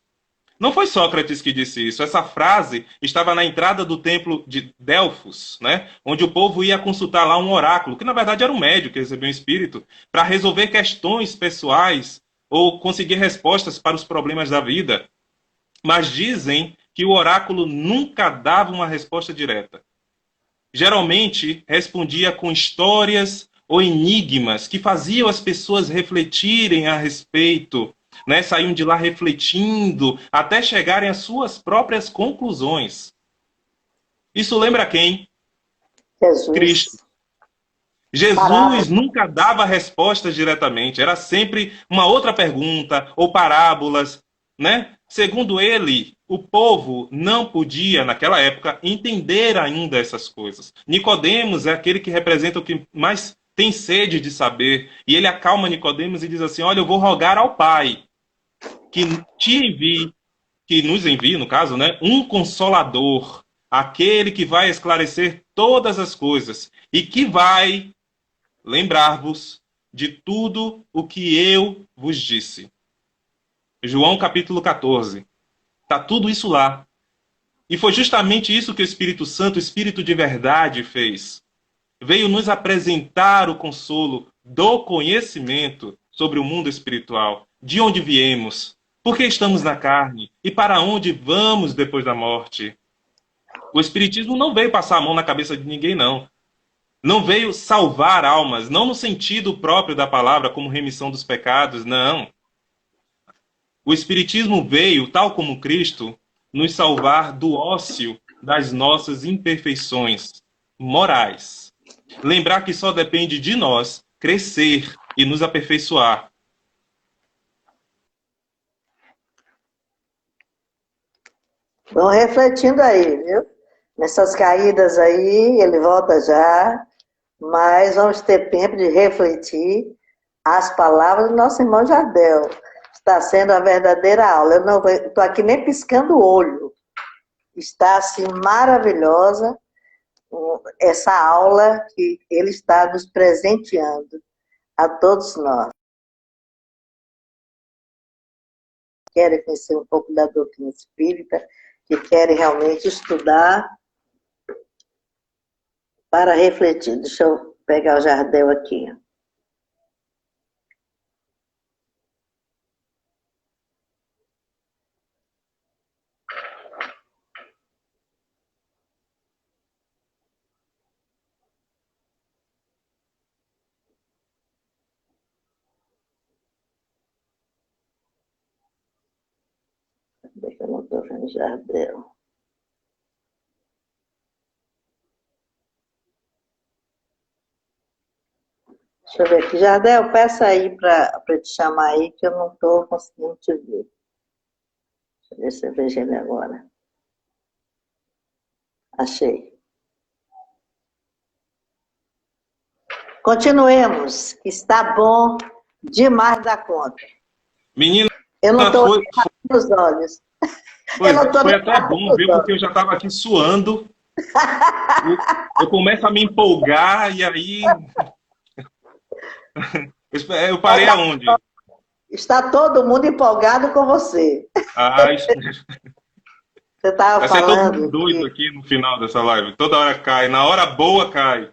Não foi Sócrates que disse isso. Essa frase estava na entrada do templo de Delfos, né? Onde o povo ia consultar lá um oráculo, que na verdade era um médium que recebeu um espírito, para resolver questões pessoais ou conseguir respostas para os problemas da vida. Mas dizem que o oráculo nunca dava uma resposta direta. Geralmente respondia com histórias ou enigmas que faziam as pessoas refletirem a respeito, né? Saíam de lá refletindo até chegarem às suas próprias conclusões. Isso lembra quem? Cristo. Jesus. Jesus Parábola. nunca dava respostas diretamente, era sempre uma outra pergunta ou parábolas, né? Segundo ele, o povo não podia, naquela época, entender ainda essas coisas. Nicodemos é aquele que representa o que mais tem sede de saber, e ele acalma Nicodemos e diz assim: olha, eu vou rogar ao Pai que te envie, que nos envie, no caso, né, um consolador, aquele que vai esclarecer todas as coisas e que vai lembrar-vos de tudo o que eu vos disse. João capítulo 14. Está tudo isso lá. E foi justamente isso que o Espírito Santo, o Espírito de verdade, fez. Veio nos apresentar o consolo do conhecimento sobre o mundo espiritual, de onde viemos, por que estamos na carne e para onde vamos depois da morte. O Espiritismo não veio passar a mão na cabeça de ninguém, não. Não veio salvar almas, não no sentido próprio da palavra, como remissão dos pecados, não. O Espiritismo veio, tal como Cristo, nos salvar do ócio das nossas imperfeições morais. Lembrar que só depende de nós crescer e nos aperfeiçoar. Vão refletindo aí, viu? Nessas caídas aí, ele volta já, mas vamos ter tempo de refletir as palavras do nosso irmão Jardel. Está sendo a verdadeira aula. Eu não estou aqui nem piscando o olho. Está assim maravilhosa essa aula que ele está nos presenteando a todos nós. Querem conhecer um pouco da doutrina espírita, que querem realmente estudar para refletir. Deixa eu pegar o Jardel aqui. Deixa eu não estou vendo Jardel. Deixa eu ver aqui. Jardel, peça aí para te chamar aí, que eu não estou conseguindo te ver. Deixa eu ver se eu vejo ele agora. Achei. Continuemos, que está bom demais da conta. Menina, Eu não estou foi nos olhos. até bom, viu? Porque eu já estava aqui suando. Eu começo a me empolgar e aí... Eu parei aonde? Está todo mundo empolgado com você. Ah, Você estava vai ser todo falando mundo doido aqui no final dessa live. Toda hora cai. Na hora boa cai.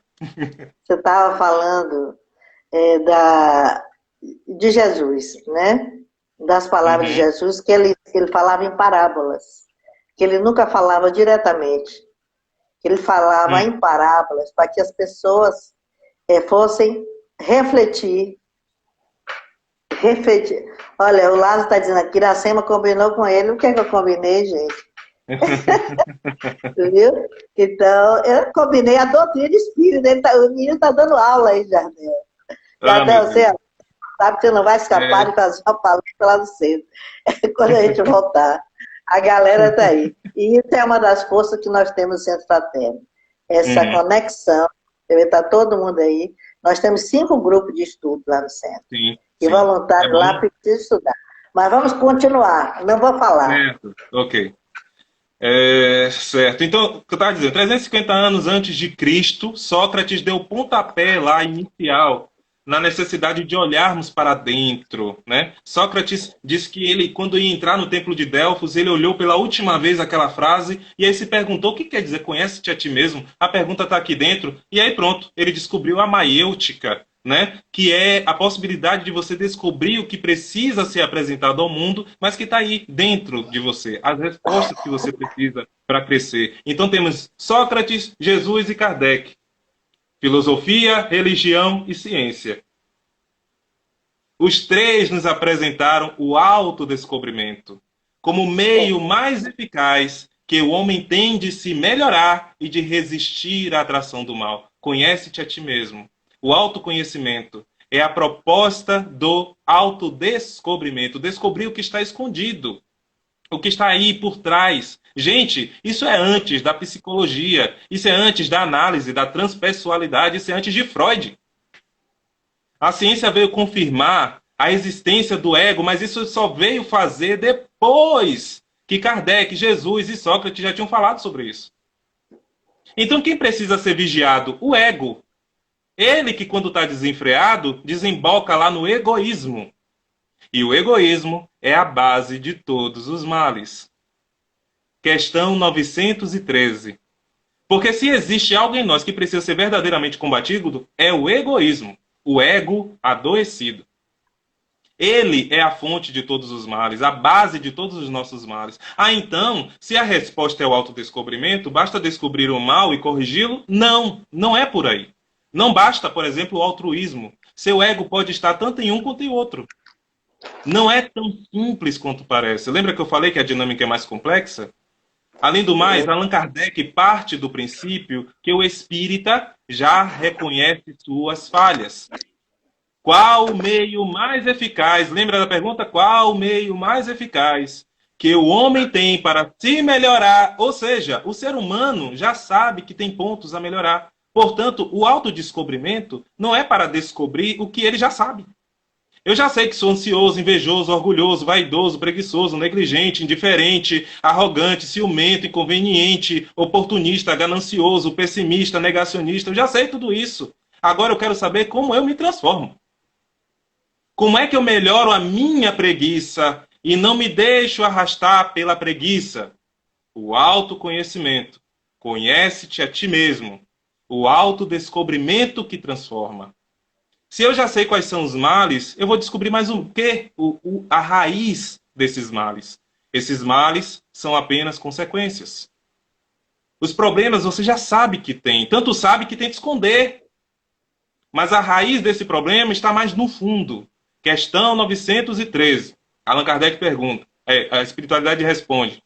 Você estava falando de Jesus, né? Das palavras de Jesus, que ele falava em parábolas, que ele nunca falava diretamente, que ele falava em parábolas para que as pessoas fossem refletir. Olha, o Lázaro está dizendo aqui, Iracema combinou com ele. O que é que eu combinei, gente? Viu? Então, eu combinei a doutrina espírita. O menino está dando aula aí, Jardel. Jardel, você sabe que você não vai escapar de fazer uma palestra lá no centro. Quando a gente voltar. A galera está aí. E isso é uma das forças que nós temos no Centro Fraterno. Essa conexão. Está todo mundo aí. Nós temos 5 grupos de estudo lá no centro. Sim. E voluntários lá precisam estudar. Mas vamos continuar. Não vou falar. Certo, ok. Certo. Então, o que eu estava dizendo, 350 anos antes de Cristo, Sócrates deu o pontapé lá inicial na necessidade de olharmos para dentro, né? Sócrates disse que ele, quando ia entrar no templo de Delfos, ele olhou pela última vez aquela frase e aí se perguntou: o que quer dizer conhece-te a ti mesmo? A pergunta está aqui dentro. E aí pronto, ele descobriu a maiêutica, né? Que é a possibilidade de você descobrir o que precisa ser apresentado ao mundo, mas que está aí dentro de você, as respostas que você precisa para crescer. Então temos Sócrates, Jesus e Kardec. Filosofia, religião e ciência. Os três nos apresentaram o autodescobrimento como meio mais eficaz que o homem tem de se melhorar e de resistir à atração do mal. Conhece-te a ti mesmo. O autoconhecimento é a proposta do autodescobrimento. Descobrir o que está escondido, o que está aí por trás. Gente, isso é antes da psicologia, isso é antes da análise, da transpessoalidade, isso é antes de Freud. A ciência veio confirmar a existência do ego, mas isso só veio fazer depois que Kardec, Jesus e Sócrates já tinham falado sobre isso. Então quem precisa ser vigiado? O ego. Ele que, quando está desenfreado, desemboca lá no egoísmo. E o egoísmo é a base de todos os males. Questão 913. Porque se existe algo em nós que precisa ser verdadeiramente combatido, é o egoísmo, o ego adoecido. Ele é a fonte de todos os males, a base de todos os nossos males. Ah, então, se a resposta é o autodescobrimento, basta descobrir o mal e corrigi-lo? Não, não é por aí. Não basta, por exemplo, o altruísmo. Seu ego pode estar tanto em um quanto em outro. Não é tão simples quanto parece. Lembra que eu falei que a dinâmica é mais complexa? Além do mais, Allan Kardec parte do princípio que o espírita já reconhece suas falhas. Qual o meio mais eficaz? Lembra da pergunta? Qual o meio mais eficaz que o homem tem para se melhorar? Ou seja, o ser humano já sabe que tem pontos a melhorar. Portanto, o autodescobrimento não é para descobrir o que ele já sabe. Eu já sei que sou ansioso, invejoso, orgulhoso, vaidoso, preguiçoso, negligente, indiferente, arrogante, ciumento, inconveniente, oportunista, ganancioso, pessimista, negacionista. Eu já sei tudo isso. Agora eu quero saber como eu me transformo. Como é que eu melhoro a minha preguiça e não me deixo arrastar pela preguiça? O autoconhecimento. Conhece-te a ti mesmo. O autodescobrimento que transforma. Se eu já sei quais são os males, eu vou descobrir mais o quê? A raiz desses males. Esses males são apenas consequências. Os problemas você já sabe que tem. Tanto sabe que tem que esconder. Mas a raiz desse problema está mais no fundo. Questão 913. Allan Kardec pergunta. A espiritualidade responde.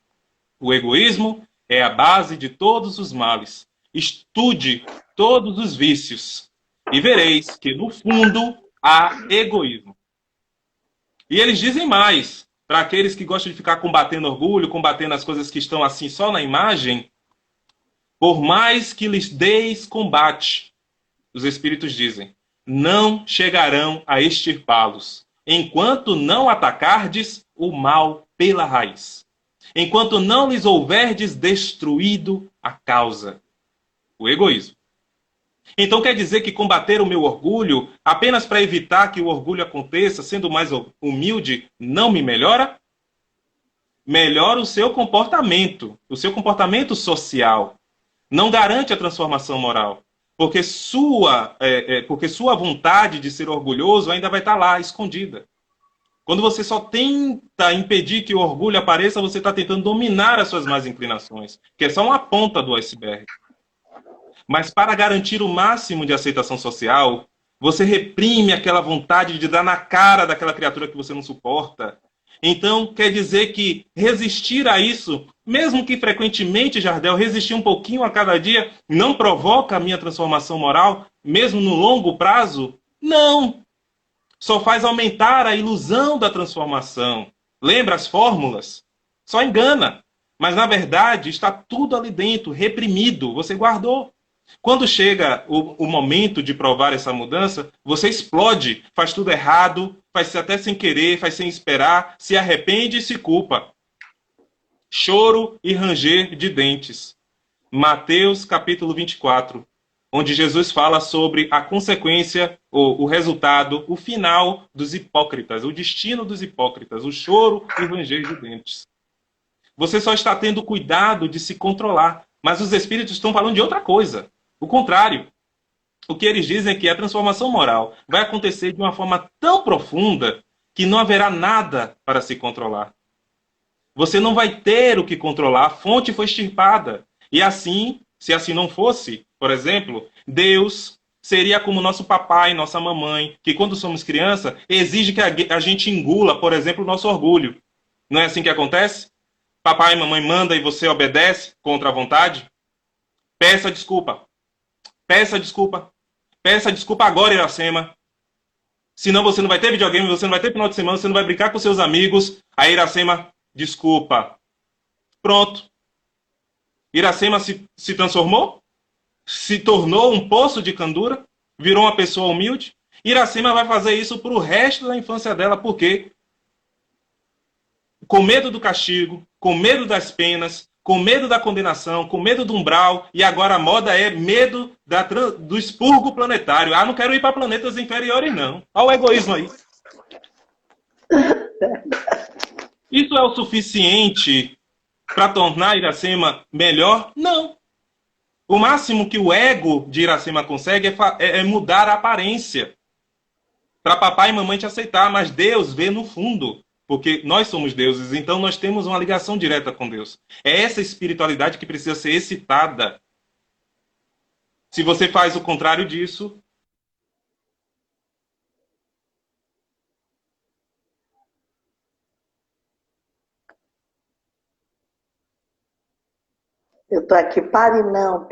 O egoísmo é a base de todos os males. Estude todos os vícios. E vereis que, no fundo, há egoísmo. E eles dizem mais. Para aqueles que gostam de ficar combatendo orgulho, combatendo as coisas que estão assim só na imagem, por mais que lhes deis combate, os espíritos dizem, não chegarão a extirpá-los, enquanto não atacardes o mal pela raiz. Enquanto não lhes houverdes destruído a causa. O egoísmo. Então quer dizer que combater o meu orgulho apenas para evitar que o orgulho aconteça, sendo mais humilde, não me melhora? Melhora o seu comportamento social. Não garante a transformação moral. Porque sua vontade de ser orgulhoso ainda vai estar lá, escondida. Quando você só tenta impedir que o orgulho apareça, você está tentando dominar as suas más inclinações, que é só uma ponta do iceberg. Mas para garantir o máximo de aceitação social, você reprime aquela vontade de dar na cara daquela criatura que você não suporta. Então, quer dizer que resistir a isso, mesmo que frequentemente, Jardel, resistir um pouquinho a cada dia, não provoca a minha transformação moral, mesmo no longo prazo? Não! Só faz aumentar a ilusão da transformação. Lembra as fórmulas? Só engana. Mas, na verdade, está tudo ali dentro, reprimido. Você guardou. Quando chega o momento de provar essa mudança, você explode, faz tudo errado, faz até sem querer, faz sem esperar, se arrepende e se culpa. Choro e ranger de dentes. Mateus capítulo 24, onde Jesus fala sobre a consequência, o resultado, o final dos hipócritas, o destino dos hipócritas, o choro e ranger de dentes. Você só está tendo cuidado de se controlar, mas os espíritos estão falando de outra coisa. O contrário. O que eles dizem é que a transformação moral vai acontecer de uma forma tão profunda que não haverá nada para se controlar. Você não vai ter o que controlar, a fonte foi extirpada. E assim, se assim não fosse, por exemplo, Deus seria como nosso papai, nossa mamãe, que quando somos criança, exige que a gente engula, por exemplo, o nosso orgulho. Não é assim que acontece? Papai e mamãe manda e você obedece contra a vontade? Peça desculpa. Peça desculpa. Peça desculpa agora, Iracema. Senão você não vai ter videogame, você não vai ter final de semana, você não vai brincar com seus amigos. Aí, Iracema, desculpa. Pronto. Iracema se transformou? Se tornou um poço de candura? Virou uma pessoa humilde? Iracema vai fazer isso pro resto da infância dela, porque com medo do castigo, com medo das penas, com medo da condenação, com medo do umbral, e agora a moda é medo do expurgo planetário. Ah, não quero ir para planetas inferiores, não. Olha o egoísmo aí. Isso é o suficiente para tornar Iracema melhor? Não. O máximo que o ego de Iracema consegue é mudar a aparência. Para papai e mamãe te aceitar, mas Deus vê no fundo. Porque nós somos deuses, então nós temos uma ligação direta com Deus. É essa espiritualidade que precisa ser excitada. Se você faz o contrário disso... Eu estou aqui, pare não,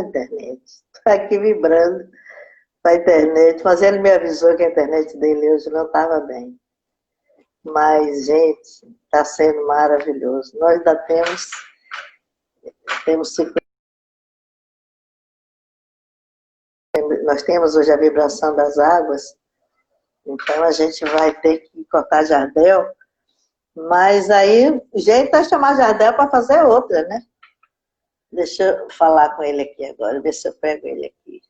internet. Estou aqui vibrando para a internet, mas ele me avisou que a internet dele hoje não estava bem. Mas, gente, está sendo maravilhoso. Nós ainda temos nós temos hoje a vibração das águas, então a gente vai ter que cortar Jardel, mas aí o jeito é chamar Jardel para fazer outra, né? Deixa eu falar com ele aqui agora, ver se eu pego ele aqui.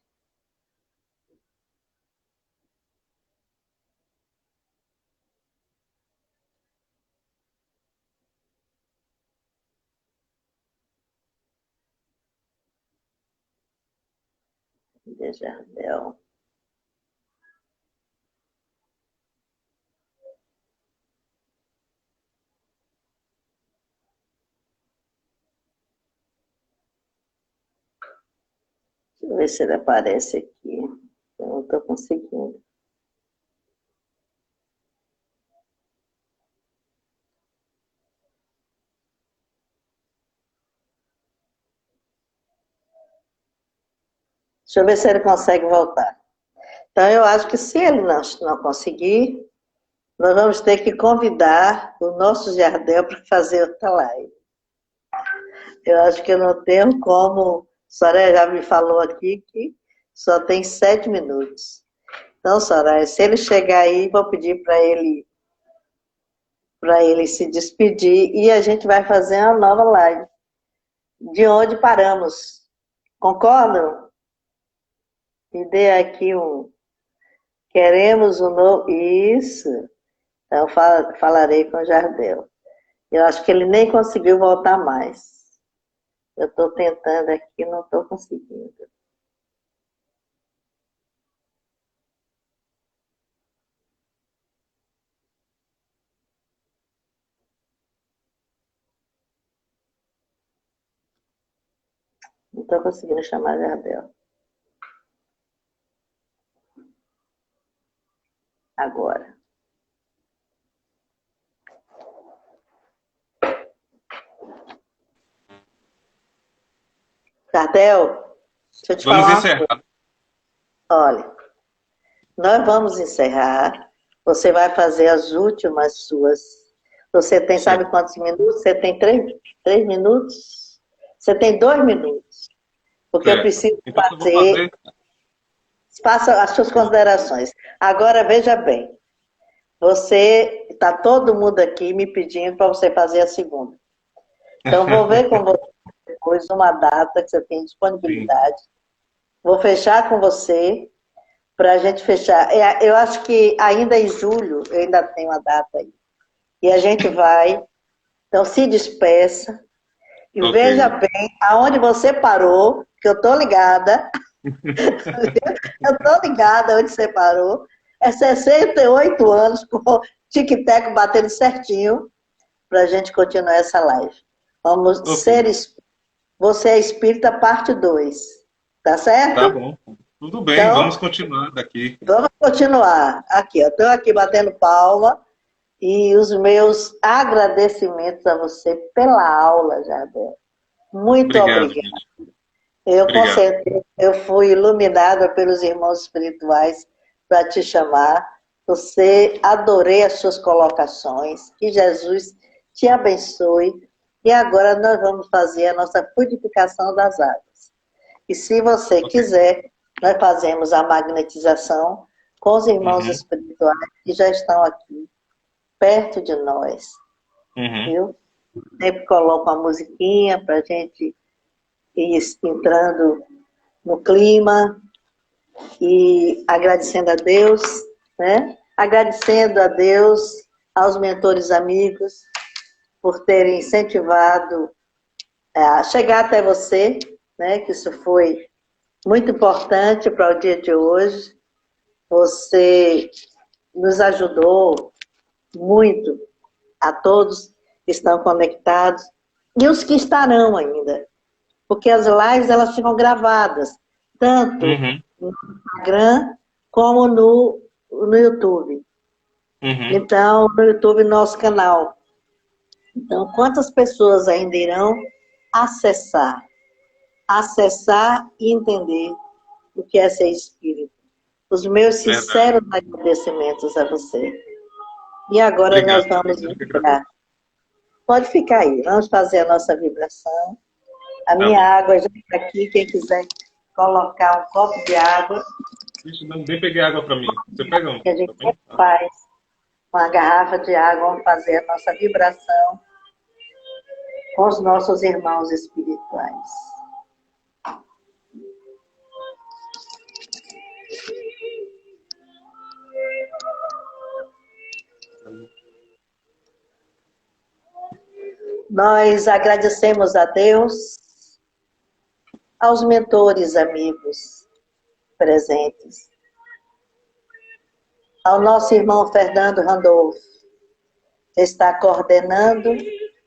De Jardel. Deixa eu ver se ele aparece aqui. Eu não estou conseguindo. Deixa eu ver se ele consegue voltar. Então, eu acho que se ele não conseguir, nós vamos ter que convidar o nosso Jardel para fazer outra live. Eu acho que eu não tenho como... Soraya já me falou aqui que só tem 7 minutos. Então, Soraya, se ele chegar aí, vou pedir para ele se despedir e a gente vai fazer uma nova live. De onde paramos. Concordam? Me dê aqui um... Queremos um novo... Isso. Então, falarei com o Jardel. Eu acho que ele nem conseguiu voltar mais. Eu estou tentando aqui, não estou conseguindo. Não estou conseguindo chamar Jardel. Agora. Jardel, deixa eu te falar. Vamos encerrar. Olha, nós vamos encerrar. Você vai fazer as últimas suas. Você tem, Sim. sabe quantos minutos? Você tem 3 minutos? Você tem 2 minutos. Porque certo. eu preciso então, fazer... Faça as suas considerações. Agora, veja bem. Você, está todo mundo aqui me pedindo para você fazer a segunda. Então, vou ver com você depois uma data que você tem disponibilidade. Sim. Vou fechar com você para a gente fechar. Eu acho que ainda em julho, eu ainda tenho uma data aí. E a gente vai. Então, se despeça. E veja bem aonde você parou, que eu estou ligada. Eu tô ligada onde você parou. É 68 anos com o tic-tac batendo certinho para a gente continuar essa live. Vamos Ok, ser Você é Espírita, parte 2. Tá tá certo? bom. Tudo bem, vamos Então, continuar daqui. vamos continuar. Aqui, eu estou aqui batendo palma e os meus agradecimentos a você pela aula, Jabel. Muito Obrigado, obrigada. gente. Eu, com Obrigado. certeza, eu fui iluminada pelos irmãos espirituais para te chamar. Você, adorei as suas colocações. Que Jesus te abençoe. E agora nós vamos fazer a nossa purificação das águas. E se você Ok. quiser, nós fazemos a magnetização com os irmãos Uhum, espirituais que já estão aqui, perto de nós. uhum. Viu? Sempre coloco uma musiquinha para a gente ir entrando no clima e agradecendo a Deus, né? Agradecendo a Deus, aos mentores amigos, por terem incentivado a chegar até você, né? Que isso foi muito importante para o dia de hoje. Você nos ajudou muito, a todos que estão conectados e os que estarão ainda, porque as lives elas ficam gravadas, tanto Uhum, no Instagram como no YouTube. uhum. Então, no YouTube, nosso canal. Então, quantas pessoas ainda irão acessar? Acessar e entender o que é ser espírito. Os meus Verdade. sinceros agradecimentos a você. E agora nós Obrigado. vamos Eu que agradeço. vibrar. Pode ficar aí, vamos fazer a nossa vibração. A Tá minha bom. água já está aqui, quem quiser colocar um copo de água, Ixi, não, nem peguei água para mim. Você pega um, que a tá gente bem? sempre faz com a garrafa de água, vamos fazer a nossa vibração com os nossos irmãos espirituais. Nós agradecemos a Deus, aos mentores amigos presentes, ao nosso irmão Fernando Randolph, que está coordenando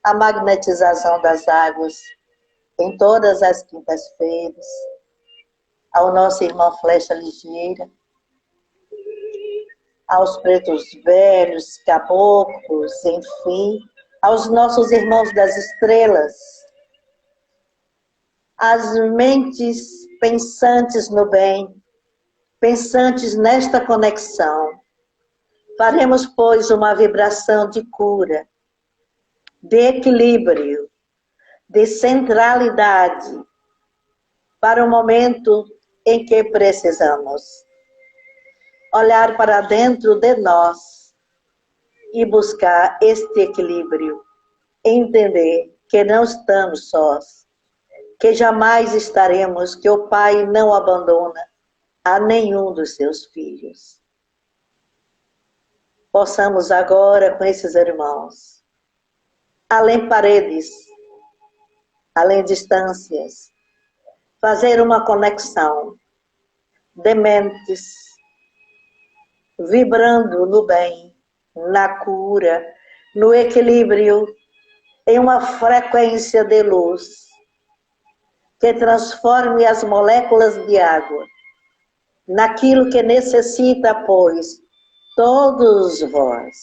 a magnetização das águas em todas as quintas-feiras, ao nosso irmão Flecha Ligeira, aos pretos velhos, caboclos, enfim, aos nossos irmãos das estrelas, às mentes pensantes no bem, pensantes nesta conexão. Faremos, pois, uma vibração de cura, de equilíbrio, de centralidade, para o momento em que precisamos olhar para dentro de nós e buscar este equilíbrio, entender que não estamos sós, que jamais estaremos, que o Pai não abandona a nenhum dos seus filhos. Possamos agora, com esses irmãos, além paredes, além distâncias, fazer uma conexão de mentes, vibrando no bem, na cura, no equilíbrio, em uma frequência de luz que transforme as moléculas de água naquilo que necessita, pois, todos vós.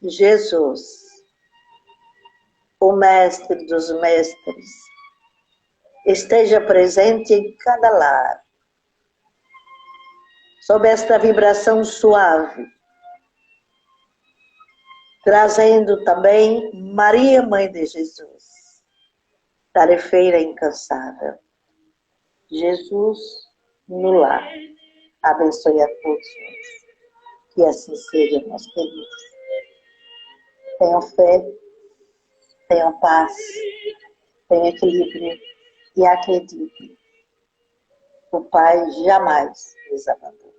Jesus, o Mestre dos Mestres, esteja presente em cada lar, sob esta vibração suave, trazendo também Maria, Mãe de Jesus, tarefeira incansável. Jesus no lar, abençoe a todos nós. Que assim seja, meus queridos. Tenham fé, tenham paz, tenham equilíbrio e acreditem. O Pai jamais nos abandona.